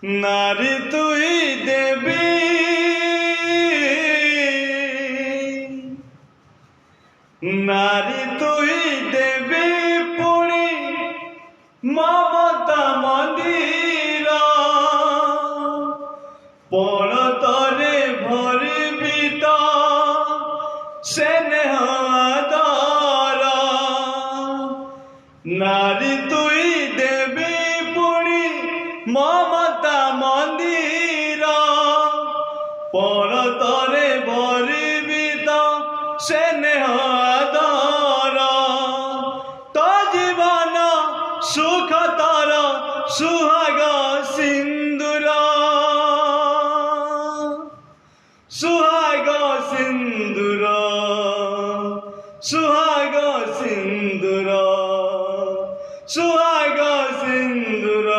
নারী তুই দেবী নারী তুই দেবী পুଣି মমতা মন্দির পণতরে ভরিবি তো স্নেহ আদর নারী তুই দেবী পুଣି মমতা মন্দির পণতরে ভরিবি তো স্নেহ আদর তো জীবন সুখ তর সুহাগ